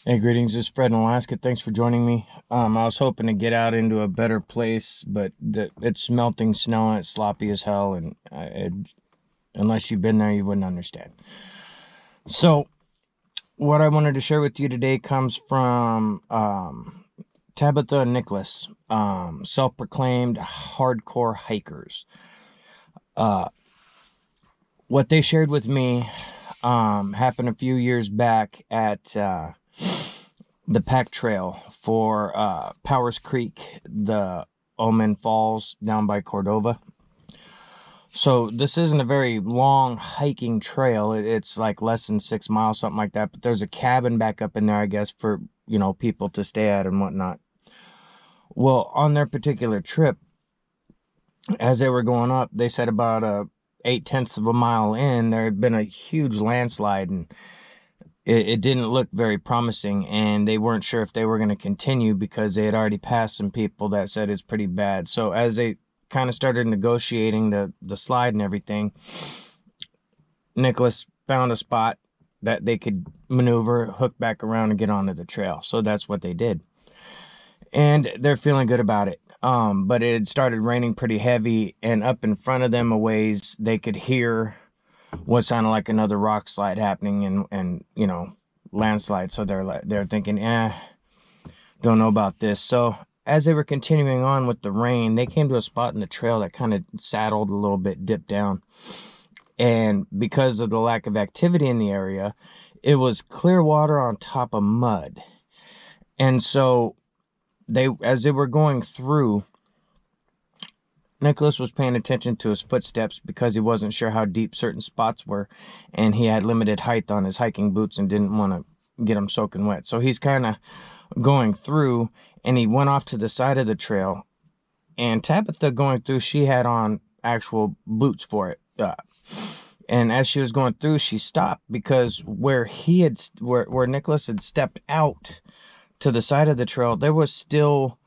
Hey, greetings. This is Fred in Alaska. Thanks for joining me. I was hoping to get out into a better place, but it's melting snow and it's sloppy as hell. And unless you've been there, you wouldn't understand. So, what I wanted to share with you today comes from Tabitha and Nicholas, self-proclaimed hardcore hikers. Uh, what they shared with me happened a few years back at the pack trail for Powers Creek, the Ohman Falls down by Cordova. So this isn't a very long hiking trail. It's like less than 6 miles, something like that. But there's a cabin back up in there, I guess, for, people to stay at and whatnot. Well, on their particular trip, as they were going up, they said about 8/10 of a mile in, there had been a huge landslide, and it didn't look very promising, and they weren't sure if they were going to continue because they had already passed some people that said it's pretty bad. So as they kind of started negotiating the slide and everything, Nicholas found a spot that they could maneuver, hook back around, and get onto the trail. So that's what they did, and they're feeling good about it. But it had started raining pretty heavy, and up in front of them a ways, they could hear what sounded like another rock slide happening, and landslide. So they're thinking, don't know about this. So as they were continuing on with the rain, they came to a spot in the trail that kind of saddled a little bit, dipped down, and because of the lack of activity in the area, it was clear water on top of mud. And so as they were going through, Nicholas was paying attention to his footsteps because he wasn't sure how deep certain spots were, and he had limited height on his hiking boots and didn't want to get them soaking wet. So he's kind of going through, and he went off to the side of the trail. And Tabitha going through, she had on actual boots for it. And as she was going through, she stopped because where Nicholas had stepped out to the side of the trail, there was still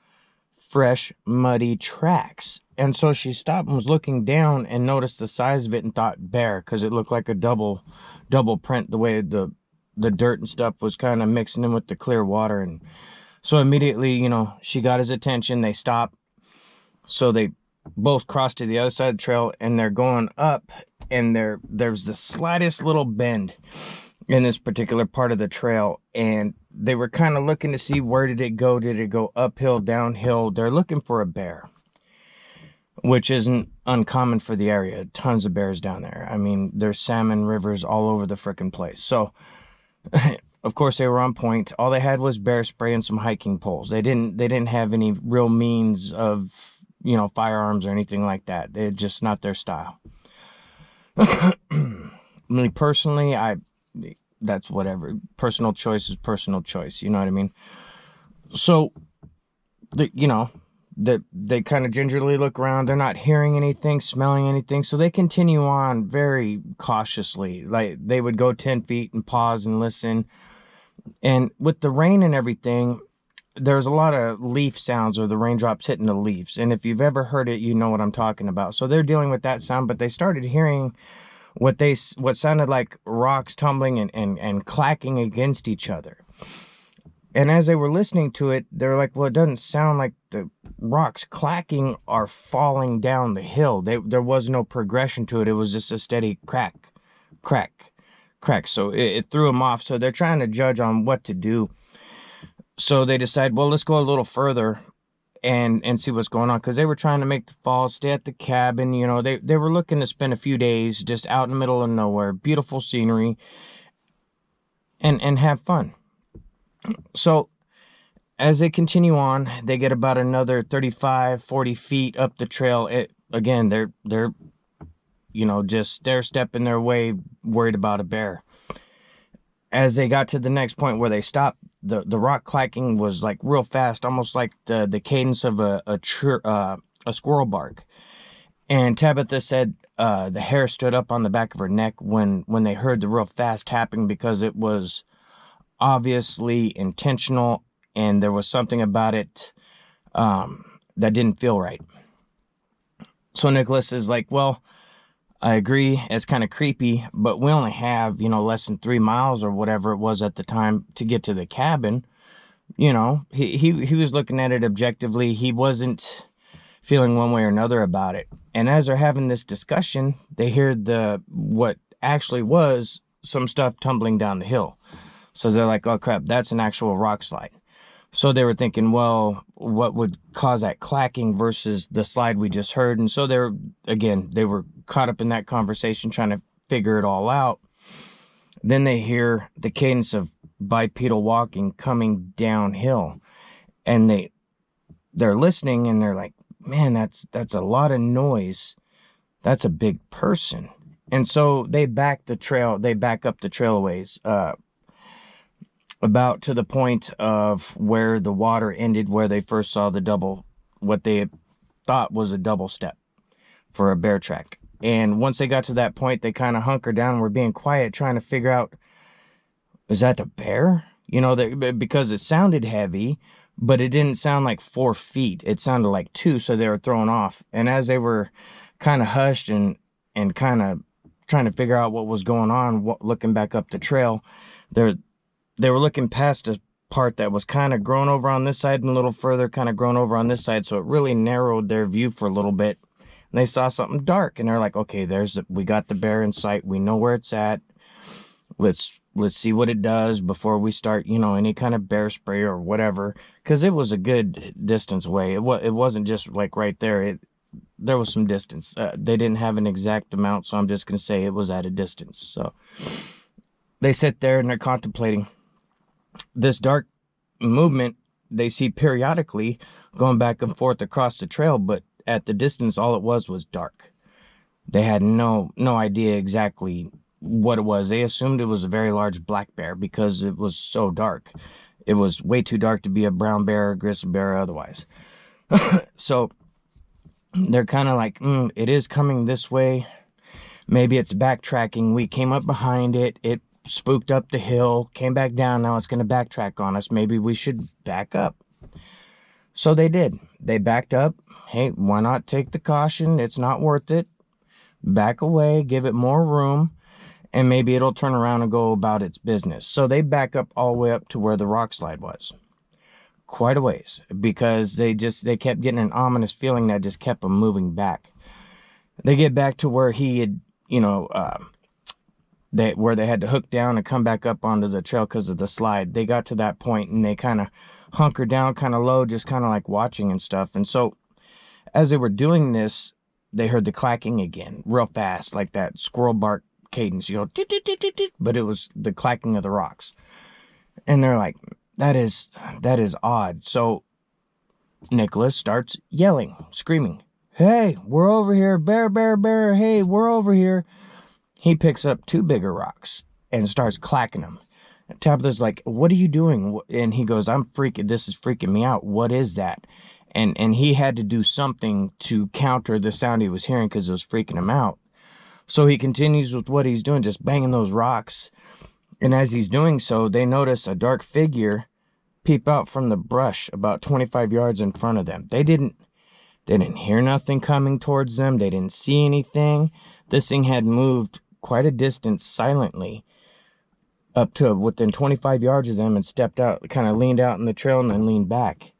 fresh, muddy tracks. And so she stopped and was looking down and noticed the size of it and thought bear, because it looked like a double print, the way the dirt and stuff was kind of mixing in with the clear water. And so immediately, she got his attention. They stopped. So they both crossed to the other side of the trail, and they're going up, and there's the slightest little bend in this particular part of the trail, and they were kind of looking to see, where did it go? Did it go uphill, downhill? They're looking for a bear, which isn't uncommon for the area. Tons of bears down there. I mean, there's salmon rivers all over the frickin' place. So of course they were on point. All they had was bear spray and some hiking poles. They didn't have any real means of, firearms or anything like that. They're just not their style. Me personally, that's whatever. Personal choice is personal choice. You know what I mean? So, they kind of gingerly look around. They're not hearing anything, smelling anything. So they continue on very cautiously. Like, they would go 10 feet and pause and listen. And with the rain and everything, there's a lot of leaf sounds, or the raindrops hitting the leaves. And if you've ever heard it, you know what I'm talking about. So they're dealing with that sound, but they started hearing what sounded like rocks tumbling and clacking against each other. And as they were listening to it, they're like, well, it doesn't sound like the rocks clacking are falling down the hill. There was no progression to it. It was just a steady crack, crack, crack. So it threw them off. So they're trying to judge on what to do. So they decide, well, let's go a little further and see what's going on, because they were trying to make the falls, stay at the cabin. They were looking to spend a few days just out in the middle of nowhere, beautiful scenery, and have fun. So as they continue on, they get about another 35, 40 feet up the trail. Again, they're just stair-stepping their way, worried about a bear. As they got to the next point where they stopped, the rock clacking was like real fast, almost like the cadence of a squirrel bark. And Tabitha said the hair stood up on the back of her neck when they heard the real fast tapping, because it was obviously intentional, and there was something about it that didn't feel right. So Nicholas is like, well, I agree, it's kind of creepy, but we only have, less than 3 miles or whatever it was at the time to get to the cabin. He was looking at it objectively. He wasn't feeling one way or another about it. And as they're having this discussion, they hear what actually was some stuff tumbling down the hill. So they're like, oh crap, that's an actual rock slide. So they were thinking, well, what would cause that clacking versus the slide we just heard? And so they were caught up in that conversation trying to figure it all out. Then they hear the cadence of bipedal walking coming downhill, and they're listening, and they're like, man, that's a lot of noise. That's a big person. And so they back up the trail a ways, about to the point of where the water ended, where they first saw what they thought was a double step for a bear track. And once they got to that point, they kind of hunkered down and were being quiet, trying to figure out, is that the bear? Because it sounded heavy, but it didn't sound like 4 feet. It sounded like 2, so they were thrown off. And as they were kind of hushed and kind of trying to figure out what was going on, looking back up the trail, they were looking past a part that was kind of grown over on this side and a little further kind of grown over on this side, so it really narrowed their view for a little bit. And they saw something dark, and they're like, okay, we got the bear in sight. We know where it's at. Let's see what it does before we start, any kind of bear spray or whatever, because it was a good distance away. It wasn't just like right there. There was some distance. They didn't have an exact amount, so I'm just going to say it was at a distance. So they sit there and they're contemplating this dark movement they see periodically going back and forth across the trail, but at the distance, all it was dark. They had no idea exactly what it was. They assumed it was a very large black bear because it was so dark. It was way too dark to be a brown bear, grizzly bear, or otherwise. So they're kind of like, it is coming this way. Maybe it's backtracking. We came up behind it. It spooked up the hill, came back down. Now it's going to backtrack on us. Maybe we should back up. So they did. They backed up. Hey, why not take the caution? It's not worth it. Back away, give it more room, and maybe it'll turn around and go about its business. So they back up all the way up to where the rock slide was. Quite a ways, because they kept getting an ominous feeling that just kept them moving back. They get back to where he had, where they had to hook down and come back up onto the trail because of the slide. They got to that point and they kind of hunkered down kind of low, just kind of like watching and stuff. And so as they were doing this, they heard the clacking again real fast, like that squirrel bark cadence, but it was the clacking of the rocks. And they're like, that is odd. So Nicholas starts yelling, screaming, hey, we're over here, bear, bear, bear, hey, we're over here. He picks up 2 bigger rocks and starts clacking them. Tabitha's like, what are you doing? And he goes, this is freaking me out. What is that? And he had to do something to counter the sound he was hearing because it was freaking him out. So he continues with what he's doing, just banging those rocks. And as he's doing so, they notice a dark figure peep out from the brush about 25 yards in front of them. They didn't hear nothing coming towards them. They didn't see anything. This thing had moved quite a distance silently up to within 25 yards of them and stepped out, kind of leaned out in the trail and then leaned back.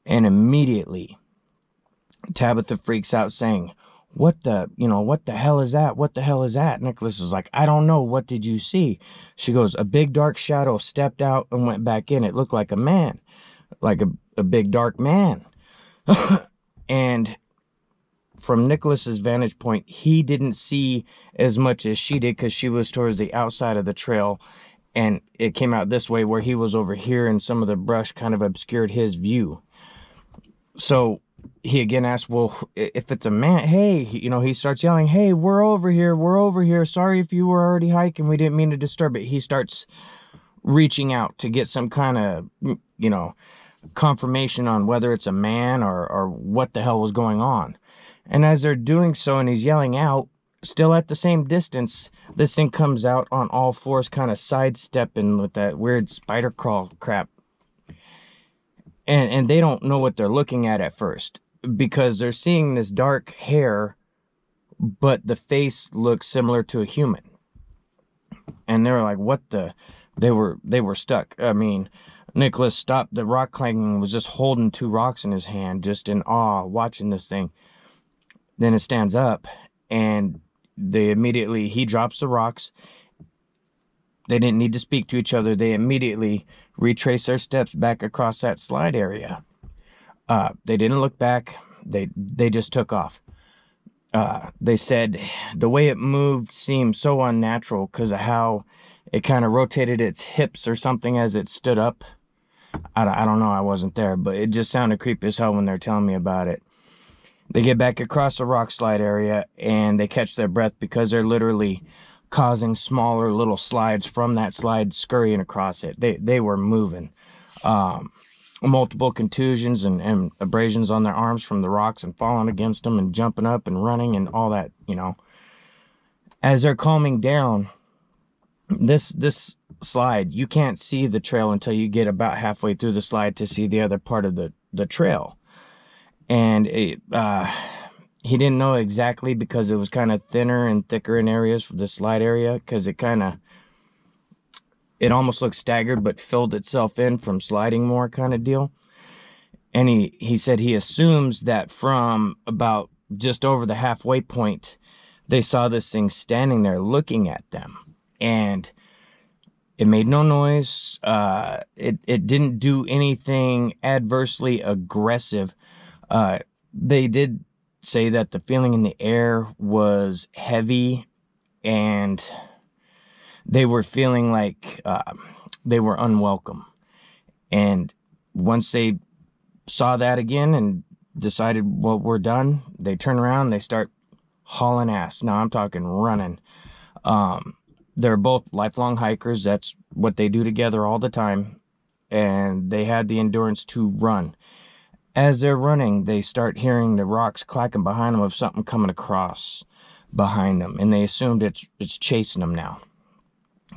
And immediately, Tabitha freaks out saying, what the hell is that? What the hell is that? Nicholas was like, I don't know. What did you see? She goes, a big dark shadow stepped out and went back in. It looked like a man, like a big dark man. And from Nicholas's vantage point, he didn't see as much as she did because she was towards the outside of the trail. And it came out this way where he was over here and some of the brush kind of obscured his view. So he again asked, well, if it's a man, hey, he starts yelling, hey, we're over here. Sorry if you were already hiking. We didn't mean to disturb it. He starts reaching out to get some kind of, confirmation on whether it's a man or what the hell was going on. And as they're doing so and he's yelling out, still at the same distance, this thing comes out on all fours, kind of sidestepping with that weird spider crawl crap. And they don't know what they're looking at first because they're seeing this dark hair but the face looked similar to a human. And they were like, what the? They were stuck. I mean, Nicholas stopped the rock clanging, was just holding 2 rocks in his hand, just in awe, watching this thing. Then it stands up, and he drops the rocks. They didn't need to speak to each other. They immediately retrace their steps back across that slide area. They didn't look back. They just took off. They said the way it moved seemed so unnatural because of how it kind of rotated its hips or something as it stood up. I don't know. I wasn't there, but it just sounded creepy as hell when they're telling me about it. They get back across the rock slide area and they catch their breath because they're literally causing smaller little slides from that slide scurrying across it. They were moving. Multiple contusions and abrasions on their arms from the rocks and falling against them and jumping up and running and all that, you know. As they're calming down, this slide, you can't see the trail until you get about halfway through the slide to see the other part of the trail. And he didn't know exactly because it was kind of thinner and thicker in areas for the slide area, because it almost looked staggered but filled itself in from sliding more kind of deal. And he said he assumes that from about just over the halfway point, they saw this thing standing there looking at them. And it made no noise. It didn't do anything adversely aggressive. They did say that the feeling in the air was heavy, and they were feeling like they were unwelcome. And once they saw that again and decided, well, we're done, they turn around, they start hauling ass. Now I'm talking running. They're both lifelong hikers. That's what they do together all the time. And they had the endurance to run. As they're running, they start hearing the rocks clacking behind them of something coming across behind them. And they assumed it's chasing them now.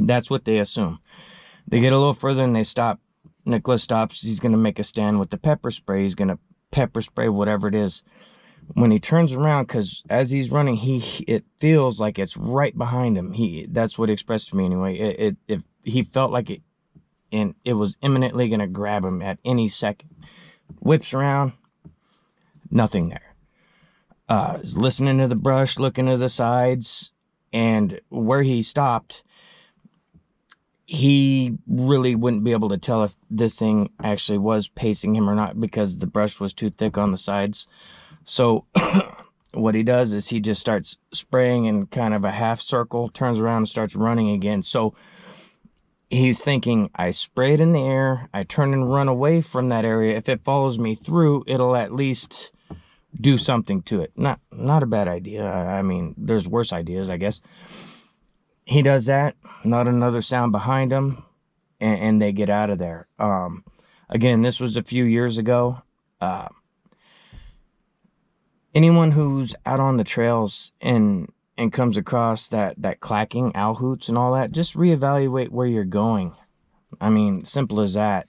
That's what they assume. They get a little further and they stop. Nicholas stops. He's going to make a stand with the pepper spray. He's going to pepper spray whatever it is. When he turns around, because as he's running, it feels like it's right behind him. That's what he expressed to me anyway. He felt like it was imminently going to grab him at any second. Whips around, nothing there. He's listening to the brush, looking to the sides, and where he stopped, he really wouldn't be able to tell if this thing actually was pacing him or not because the brush was too thick on the sides. So what he does is he just starts spraying in kind of a half circle, turns around and starts running again. So he's thinking, I spray it in the air, I turn and run away from that area. If it follows me through, it'll at least do something to it. Not a bad idea. I mean, there's worse ideas, I guess. He does that, not another sound behind him, and they get out of there. Again, this was a few years ago. Anyone who's out on the trails and comes across that clacking, owl hoots and all that, just reevaluate where you're going. I mean, simple as that.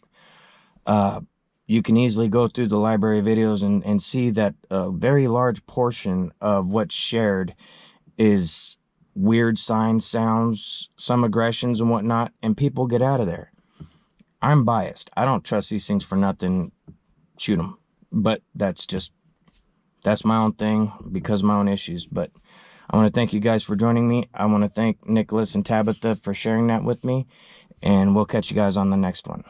You can easily go through the library videos and see that a very large portion of what's shared is weird signs, sounds, some aggressions and whatnot, and people get out of there. I'm biased. I don't trust these things for nothing. Shoot them. But that's my own thing because of my own issues. But I want to thank you guys for joining me. I want to thank Nicholas and Tabitha for sharing that with me. And we'll catch you guys on the next one.